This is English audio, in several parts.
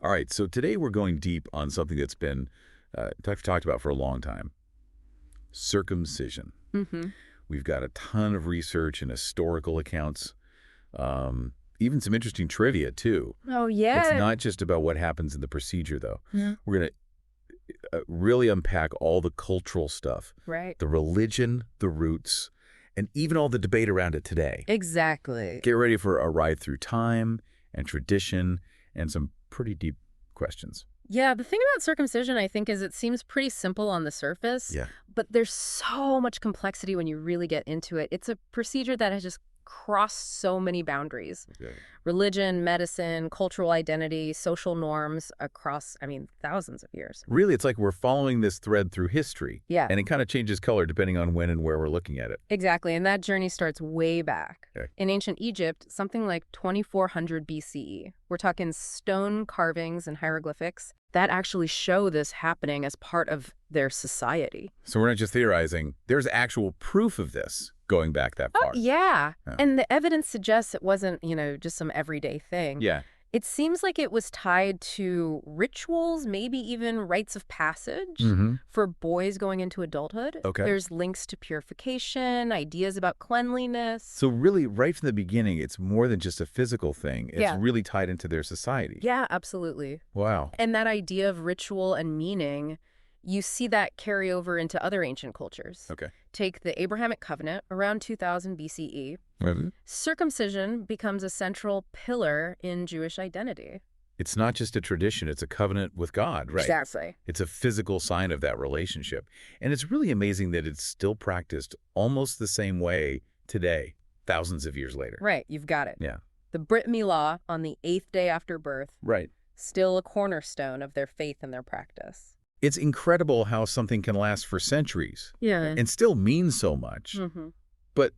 All right, so today we're going deep on something that's been talked about for a long time. Circumcision. Mm-hmm. We've got a ton of research and historical accounts, even some interesting trivia, too. Oh, It's yeah. not just about what happens in the procedure, though. Yeah. We're going to really unpack all the cultural stuff, Right. the religion, the roots, and even all the debate around it today. Exactly. Get ready for a ride through time and tradition and some pretty deep questions. Yeah, the thing about circumcision, I think, is it seems pretty simple on the surface, Yeah. but there's so much complexity when you really get into it. It's a procedure that has just crossed so many boundaries. Okay. Religion, medicine, cultural identity, social norms across, thousands of years. Really, it's like we're following this thread through history. Yeah. And it kind of changes color depending on when and where we're looking at it. Exactly, and that journey starts way back. Okay. In ancient Egypt, something like 2400 BCE. We're talking stone carvings and hieroglyphics that actually show this happening as part of their society. So we're not just theorizing. There's actual proof of this going back that far. Yeah. Yeah. And the evidence suggests it wasn't, just some everyday thing. Yeah. It seems like it was tied to rituals, maybe even rites of passage for boys going into adulthood. Okay. There's links to purification, ideas about cleanliness. So really, right from the beginning, it's more than just a physical thing. It's Yeah. really tied into their society. Yeah, absolutely. Wow. And that idea of ritual and meaning, you see that carry over into other ancient cultures. Okay. Take the Abrahamic covenant around 2000 BCE. Circumcision becomes a central pillar in Jewish identity. It's not just a tradition. It's a covenant with God, right? Exactly. It's a physical sign of that relationship. And it's really amazing that it's still practiced almost the same way today, thousands of years later. Right, you've got it. Yeah. The Brit Milah on the 8th day after birth, Right. still a cornerstone of their faith and their practice. It's incredible how something can last for centuries Yeah. and still mean so much. Mm-hmm. But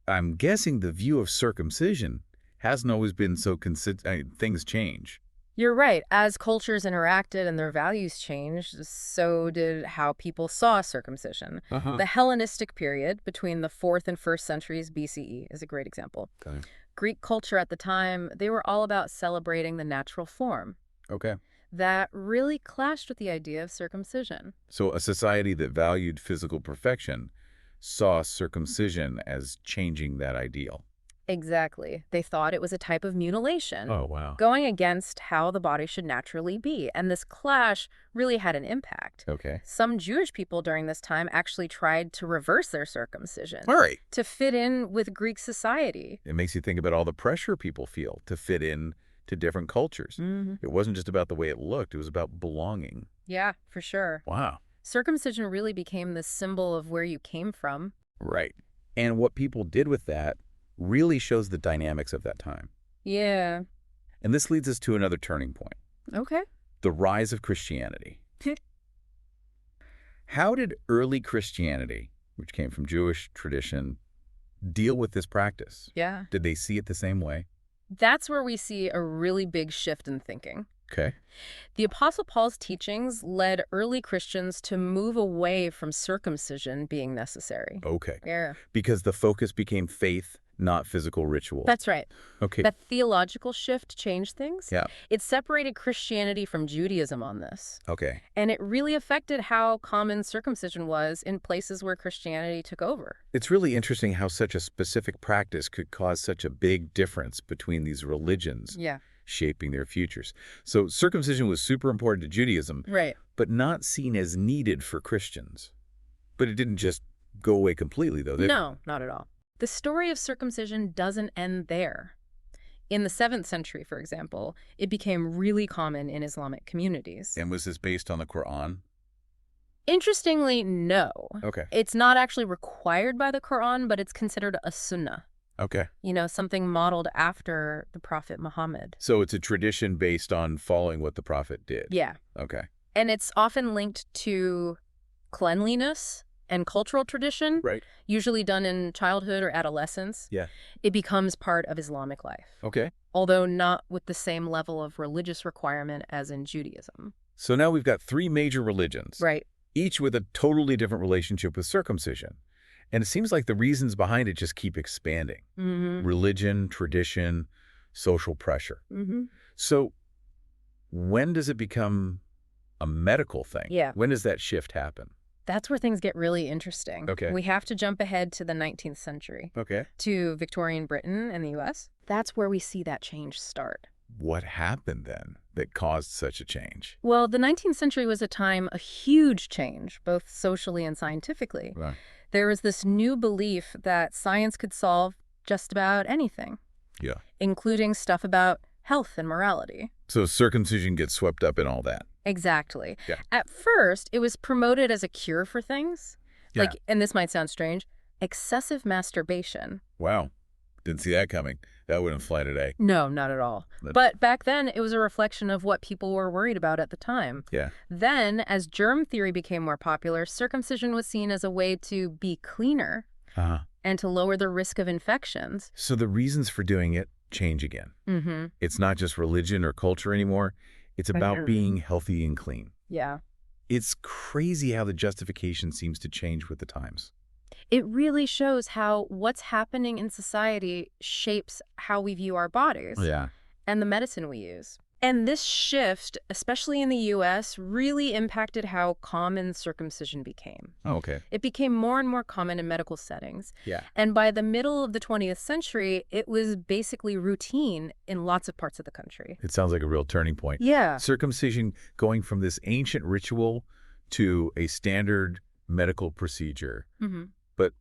I'm guessing the view of circumcision hasn't always been so things change. You're right. As cultures interacted and their values changed, so did how people saw circumcision. The Hellenistic period between the 4th and 1st centuries BCE is a great example. Okay. Greek culture at the time, they were all about celebrating the natural form. Okay. That really clashed with the idea of circumcision. So a society that valued physical perfection saw circumcision as changing that ideal. Exactly. They thought it was a type of mutilation. Oh, wow. Going against how the body should naturally be. And this clash really had an impact. Okay. Some Jewish people during this time actually tried to reverse their circumcision All right. to fit in with Greek society. It makes you think about all the pressure people feel to fit in to different cultures. It wasn't just about the way it looked. It was about belonging. Yeah, for sure. Wow. Circumcision really became the symbol of where you came from. Right. And what people did with that really shows the dynamics of that time. Yeah. And this leads us to another turning point. Okay. The rise of Christianity. How did early Christianity, which came from Jewish tradition, deal with this practice? Yeah. Did they see it the same way? That's where we see a really big shift in thinking. Okay. The Apostle Paul's teachings led early Christians to move away from circumcision being necessary. Okay. Yeah. Because the focus became faith, not physical ritual. That's right. Okay. That theological shift changed things. Yeah. It separated Christianity from Judaism on this. Okay. And it really affected how common circumcision was in places where Christianity took over. It's really interesting how such a specific practice could cause such a big difference between these religions. Yeah. Shaping their futures. So circumcision was super important to Judaism, Right. but not seen as needed for Christians. But it didn't just go away completely, though. No, not at all. The story of circumcision doesn't end there. In the 7th century, for example, it became really common in Islamic communities. And was this based on the Quran? Interestingly, no. Okay. It's not actually required by the Quran, but it's considered a sunnah. Okay. Something modeled after the Prophet Muhammad. So it's a tradition based on following what the Prophet did. Yeah. Okay. And it's often linked to cleanliness and cultural tradition, Right. usually done in childhood or adolescence. Yeah. It becomes part of Islamic life, Okay. although not with the same level of religious requirement as in Judaism. So now we've got 3 major religions. Right. Each with a totally different relationship with circumcision. And it seems like the reasons behind it just keep expanding. Mm-hmm. Religion, tradition, social pressure. Mm-hmm. So When does it become a medical thing? Yeah. When does that shift happen? That's where things get really interesting. Okay. We have to jump ahead to the 19th century, Okay. to Victorian Britain and the U.S. That's where we see that change start. What happened then that caused such a change? Well, the 19th century was a time of huge change, both socially and scientifically. Right. There was this new belief that science could solve just about anything. Yeah. Including stuff about health and morality. So circumcision gets swept up in all that. Exactly. Yeah. At first, it was promoted as a cure for things. Yeah. Like, and this might sound strange, excessive masturbation. Wow. Didn't see that coming. That wouldn't fly today. No, not at all. But back then, it was a reflection of what people were worried about at the time. Yeah. Then, as germ theory became more popular, circumcision was seen as a way to be cleaner and to lower the risk of infections. So the reasons for doing it change again. Mm-hmm. It's not just religion or culture anymore. It's about being healthy and clean. Yeah. It's crazy how the justification seems to change with the times. It really shows how what's happening in society shapes how we view our bodies and the medicine we use. And this shift, especially in the U.S., really impacted how common circumcision became. Oh, okay. It became more and more common in medical settings. Yeah. And by the middle of the 20th century, it was basically routine in lots of parts of the country. It sounds like a real turning point. Yeah. Circumcision going from this ancient ritual to a standard medical procedure. Mm-hmm. But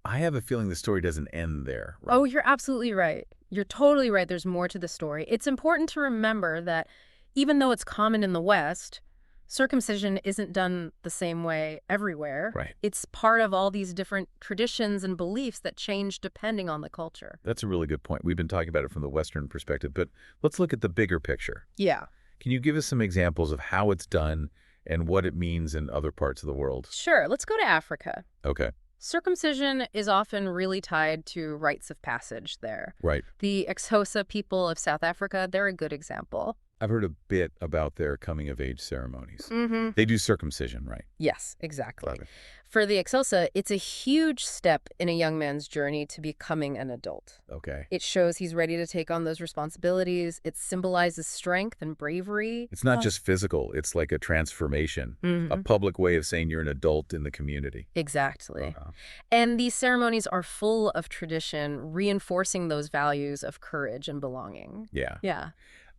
I have a feeling the story doesn't end there. Right? Oh, you're absolutely right. You're totally right. There's more to the story. It's important to remember that even though it's common in the West, circumcision isn't done the same way everywhere. Right. It's part of all these different traditions and beliefs that change depending on the culture. That's a really good point. We've been talking about it from the Western perspective, but let's look at the bigger picture. Yeah. Can you give us some examples of how it's done and what it means in other parts of the world? Sure. Let's go to Africa. Okay. Circumcision is often really tied to rites of passage there. Right. The Xhosa people of South Africa, they're a good example. I've heard a bit about their coming-of-age ceremonies. Mm-hmm. They do circumcision, right? Yes, exactly. Love it. For the Xhosa, it's a huge step in a young man's journey to becoming an adult. Okay. It shows he's ready to take on those responsibilities. It symbolizes strength and bravery. It's not just physical. It's like a transformation, a public way of saying you're an adult in the community. Exactly. And these ceremonies are full of tradition, reinforcing those values of courage and belonging. Yeah. Yeah.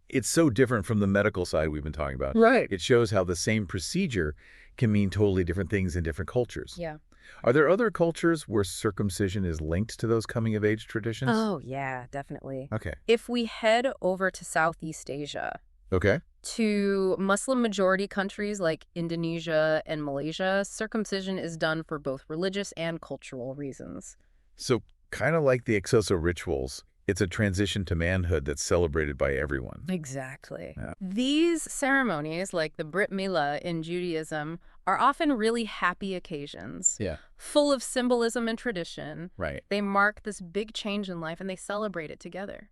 It's so different from the medical side we've been talking about. Right. It shows how the same procedure can mean totally different things in different cultures. Yeah. Are there other cultures where circumcision is linked to those coming-of-age traditions? Oh, yeah, definitely. Okay. If we head over to Southeast Asia, Okay. to Muslim-majority countries like Indonesia and Malaysia, circumcision is done for both religious and cultural reasons. So kind of like the Xhosa rituals, it's a transition to manhood that's celebrated by everyone. Exactly. Yeah. These ceremonies, like the Brit Milah in Judaism, are often really happy occasions. Yeah. Full of symbolism and tradition. Right. They mark this big change in life and they celebrate it together.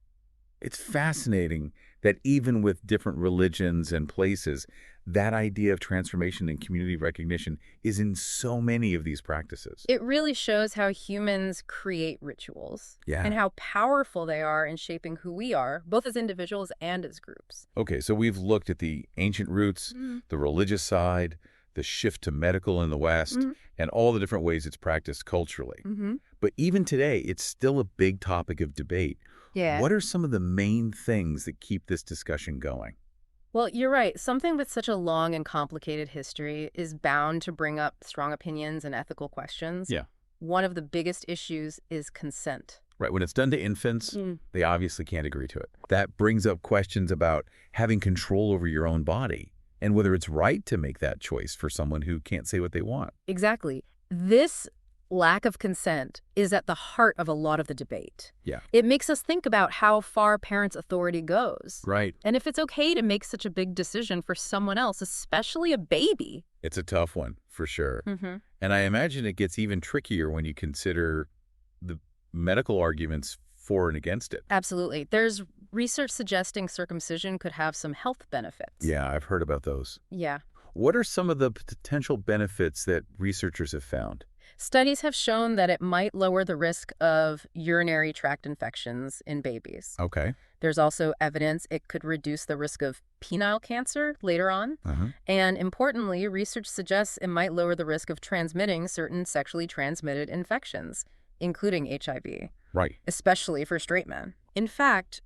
It's fascinating that even with different religions and places, that idea of transformation and community recognition is in so many of these practices. It really shows how humans create rituals and how powerful they are in shaping who we are, both as individuals and as groups. Okay, so we've looked at the ancient roots, the religious side, the shift to medical in the West, and all the different ways it's practiced culturally. But even today, it's still a big topic of debate. Yeah. What are some of the main things that keep this discussion going? Well, you're right. Something with such a long and complicated history is bound to bring up strong opinions and ethical questions. Yeah. One of the biggest issues is consent. Right. When it's done to infants, they obviously can't agree to it. That brings up questions about having control over your own body and whether it's right to make that choice for someone who can't say what they want. Exactly. This lack of consent is at the heart of a lot of the debate. Yeah. It makes us think about how far parents' authority goes. Right. And if it's okay to make such a big decision for someone else, especially a baby. It's a tough one, for sure. And I imagine it gets even trickier when you consider the medical arguments for and against it. Absolutely. There's research suggesting circumcision could have some health benefits. Yeah, I've heard about those. Yeah. What are some of the potential benefits that researchers have found? Studies have shown that it might lower the risk of urinary tract infections in babies. Okay. There's also evidence it could reduce the risk of penile cancer later on. And importantly, research suggests it might lower the risk of transmitting certain sexually transmitted infections, including HIV, Right. especially for straight men. In fact,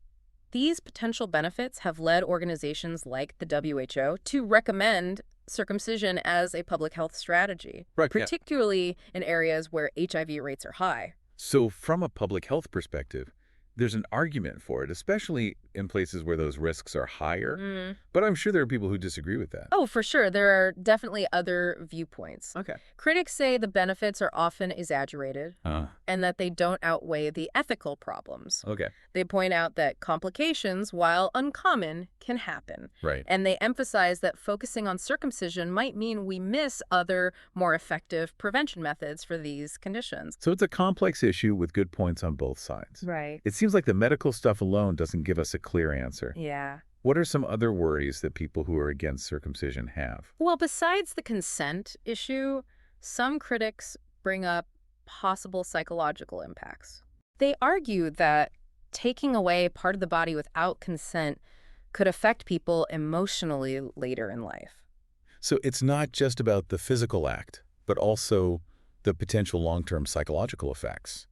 these potential benefits have led organizations like the WHO to recommend circumcision as a public health strategy, Right, yeah. particularly in areas where HIV rates are high. So from a public health perspective, there's an argument for it, especially in places where those risks are higher. But I'm sure there are people who disagree with that. Oh, for sure. There are definitely other viewpoints. Okay. Critics say the benefits are often exaggerated and that they don't outweigh the ethical problems. Okay. They point out that complications, while uncommon, can happen. Right. And they emphasize that focusing on circumcision might mean we miss other, more effective prevention methods for these conditions. So it's a complex issue with good points on both sides. Right. It seems like the medical stuff alone doesn't give us a clear answer. Yeah. What are some other worries that people who are against circumcision have? Well, besides the consent issue, some critics bring up possible psychological impacts. They argue that taking away part of the body without consent could affect people emotionally later in life. So it's not just about the physical act, but also the potential long-term psychological effects,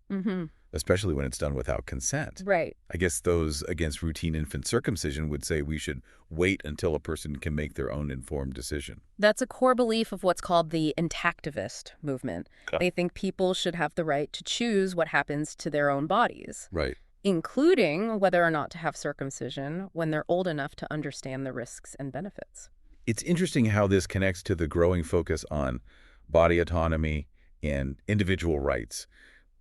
especially when it's done without consent. Right. I guess those against routine infant circumcision would say we should wait until a person can make their own informed decision. That's a core belief of what's called the intactivist movement. They think people should have the right to choose what happens to their own bodies, Right. including whether or not to have circumcision when they're old enough to understand the risks and benefits. It's interesting how this connects to the growing focus on body autonomy and individual rights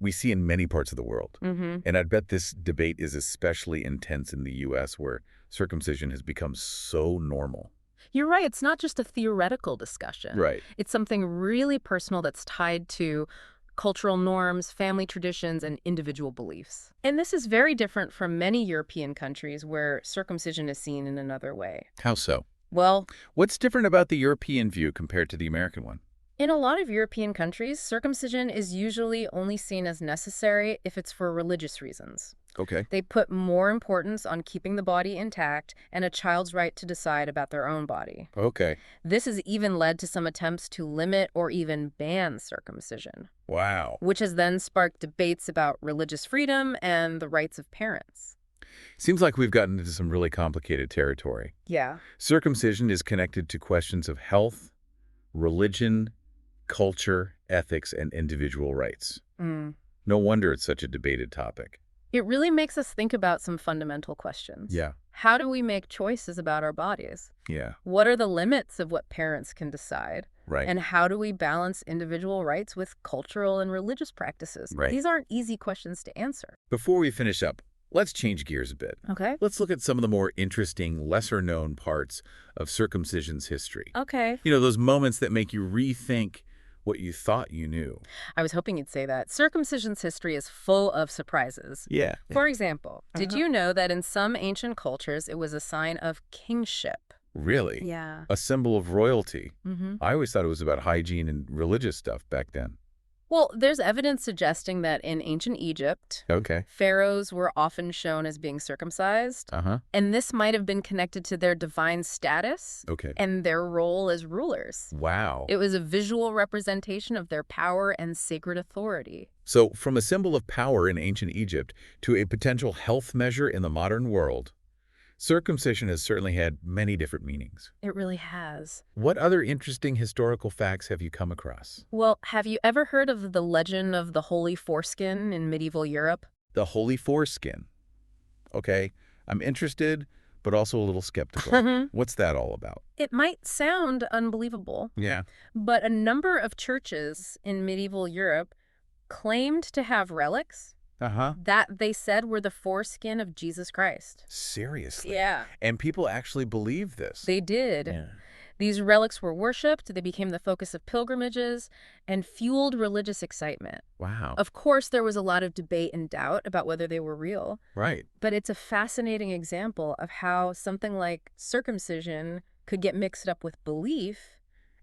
we see in many parts of the world. And I'd bet this debate is especially intense in the U.S., where circumcision has become so normal. You're right. It's not just a theoretical discussion. Right. It's something really personal that's tied to cultural norms, family traditions, and individual beliefs. And this is very different from many European countries where circumcision is seen in another way. How so? Well, What's different about the European view compared to the American one? in a lot of European countries, circumcision is usually only seen as necessary if it's for religious reasons. Okay. They put more importance on keeping the body intact and a child's right to decide about their own body. Okay. This has even led to some attempts to limit or even ban circumcision, Wow. which has then sparked debates about religious freedom and the rights of parents. Seems like we've gotten into some really complicated territory. Yeah. Circumcision is connected to questions of health, religion, culture, ethics, and individual rights. No wonder it's such a debated topic. It really makes us think about some fundamental questions. Yeah. How do we make choices about our bodies? Yeah. What are the limits of what parents can decide? Right. And how do we balance individual rights with cultural and religious practices? Right. These aren't easy questions to answer. Before we finish up, let's change gears a bit. Okay. Let's look at some of the more interesting, lesser-known parts of circumcision's history. Okay. You know, those moments that make you rethink what you thought you knew. I was hoping you'd say that. Circumcision's history is full of surprises. Yeah. For example, did you know that in some ancient cultures it was a sign of kingship? Really? Yeah. A symbol of royalty. I always thought it was about hygiene and religious stuff back then. Well, there's evidence suggesting that in ancient Egypt, Okay. pharaohs were often shown as being circumcised, and this might have been connected to their divine status Okay. and their role as rulers. Wow. It was a visual representation of their power and sacred authority. So from a symbol of power in ancient Egypt to a potential health measure in the modern world, circumcision has certainly had many different meanings. It really has. What other interesting historical facts have you come across? Well, have you ever heard of the legend of the Holy Foreskin in medieval Europe? The Holy Foreskin. Okay, I'm interested, but also a little skeptical. What's that all about? It might sound unbelievable, Yeah. but a number of churches in medieval Europe claimed to have relics that they said were the foreskin of Jesus Christ. Seriously? Yeah. And people actually believe this? They did. Yeah. These relics were worshipped, they became the focus of pilgrimages, and fueled religious excitement. Wow. Of course, there was a lot of debate and doubt about whether they were real, Right. but it's a fascinating example of how something like circumcision could get mixed up with belief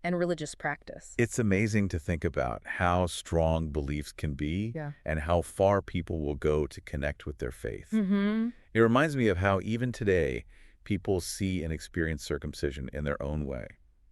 and religious practice. It's amazing to think about how strong beliefs can be and how far people will go to connect with their faith. It reminds me of how even today, people see and experience circumcision in their own way.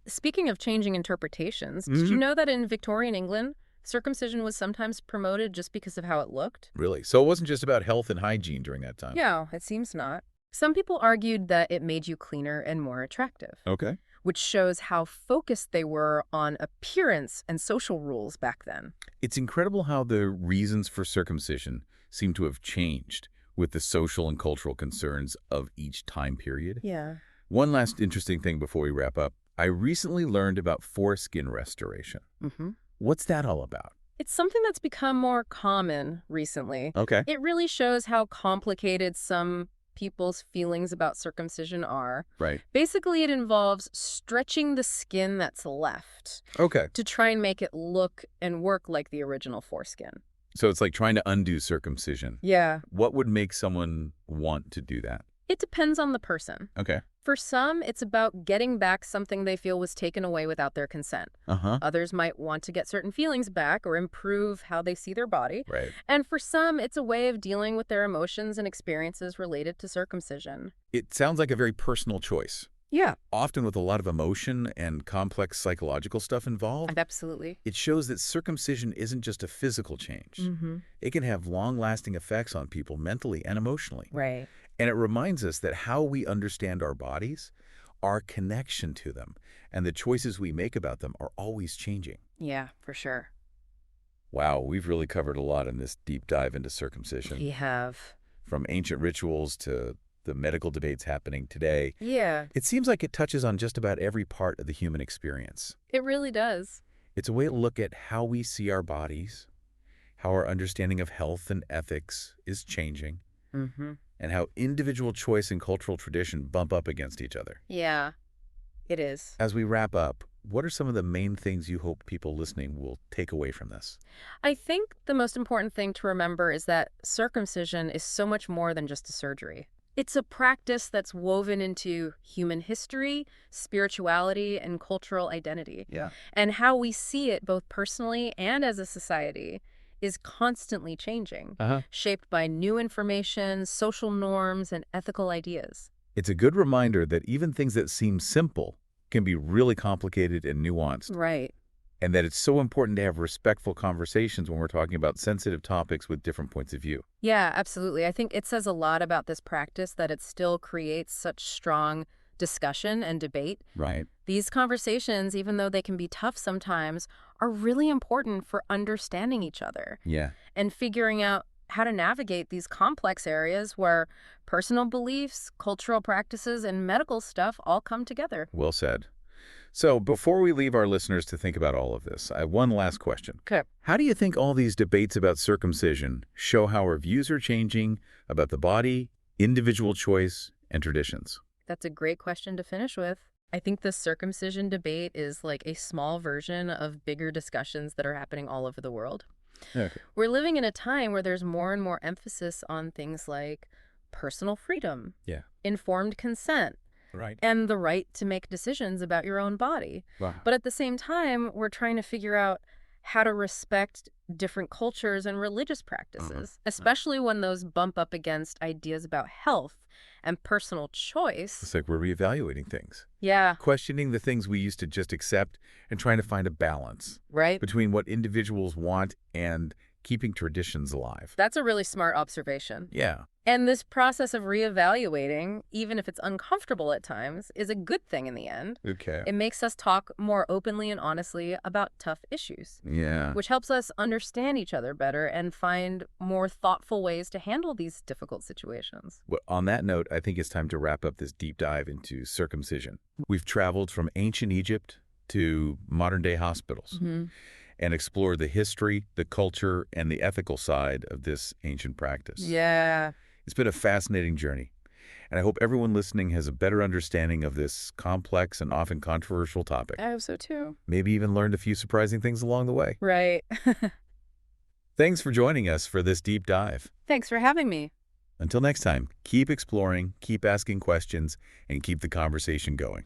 Speaking of changing interpretations, did you know that in Victorian England, circumcision was sometimes promoted just because of how it looked? Really? So it wasn't just about health and hygiene during that time? Yeah, it seems not. Some people argued that it made you cleaner and more attractive. Okay. Which shows how focused they were on appearance and social rules back then. It's incredible how the reasons for circumcision seem to have changed with the social and cultural concerns of each time period. Yeah. One last interesting thing before we wrap up. I recently learned about foreskin restoration. What's that all about? It's something that's become more common recently. Okay. It really shows how complicated some people's feelings about circumcision are. Right. Basically, it involves stretching the skin that's left to try and make it look and work like the original foreskin. So it's like trying to undo circumcision. Yeah. What would make someone want to do that? It depends on the person. Okay. For some, it's about getting back something they feel was taken away without their consent. Others might want to get certain feelings back or improve how they see their body. Right. And for some, it's a way of dealing with their emotions and experiences related to circumcision. It sounds like a very personal choice. Yeah. Often with a lot of emotion and complex psychological stuff involved. Absolutely. It shows that circumcision isn't just a physical change. It can have long-lasting effects on people mentally and emotionally. Right. And it reminds us that how we understand our bodies, our connection to them, and the choices we make about them are always changing. Yeah, for sure. Wow, we've really covered a lot in this deep dive into circumcision. We have. From ancient rituals to the medical debates happening today. Yeah. It seems like it touches on just about every part of the human experience. It really does. It's a way to look at how we see our bodies, how our understanding of health and ethics is changing, and how individual choice and cultural tradition bump up against each other. Yeah, it is. As we wrap up, what are some of the main things you hope people listening will take away from this? I think the most important thing to remember is that circumcision is so much more than just a surgery. It's a practice that's woven into human history, spirituality, and cultural identity. Yeah. And how we see it both personally and as a society is constantly changing, shaped by new information, social norms, and ethical ideas. It's a good reminder that even things that seem simple can be really complicated and nuanced. Right. And that it's so important to have respectful conversations when we're talking about sensitive topics with different points of view. Yeah, absolutely. I think it says a lot about this practice that it still creates such strong discussion and debate. Right. These conversations, even though they can be tough sometimes, are really important for understanding each other. Yeah. And figuring out how to navigate these complex areas where personal beliefs, cultural practices, and medical stuff all come together. Well said. So before we leave our listeners to think about all of this, I have one last question. Okay. How do you think all these debates about circumcision show how our views are changing about the body, individual choice, and traditions? That's a great question to finish with. I think the circumcision debate is like a small version of bigger discussions that are happening all over the world. Okay. We're living in a time where there's more and more emphasis on things like personal freedom, informed consent, and the right to make decisions about your own body. Wow. But at the same time, we're trying to figure out how to respect different cultures and religious practices, especially when those bump up against ideas about health and personal choice. It's like we're reevaluating things. Yeah. Questioning the things we used to just accept and trying to find a balance between what individuals want and keeping traditions alive. That's a really smart observation. Yeah. And this process of reevaluating, even if it's uncomfortable at times, is a good thing in the end. Okay. It makes us talk more openly and honestly about tough issues. Yeah. Which helps us understand each other better and find more thoughtful ways to handle these difficult situations. Well, on that note, I think it's time to wrap up this deep dive into circumcision. We've traveled from ancient Egypt to modern-day hospitals and explored the history, the culture, and the ethical side of this ancient practice. Yeah. It's been a fascinating journey, and I hope everyone listening has a better understanding of this complex and often controversial topic. I hope so, too. Maybe even learned a few surprising things along the way. Right. Thanks for joining us for this deep dive. Thanks for having me. Until next time, keep exploring, keep asking questions, and keep the conversation going.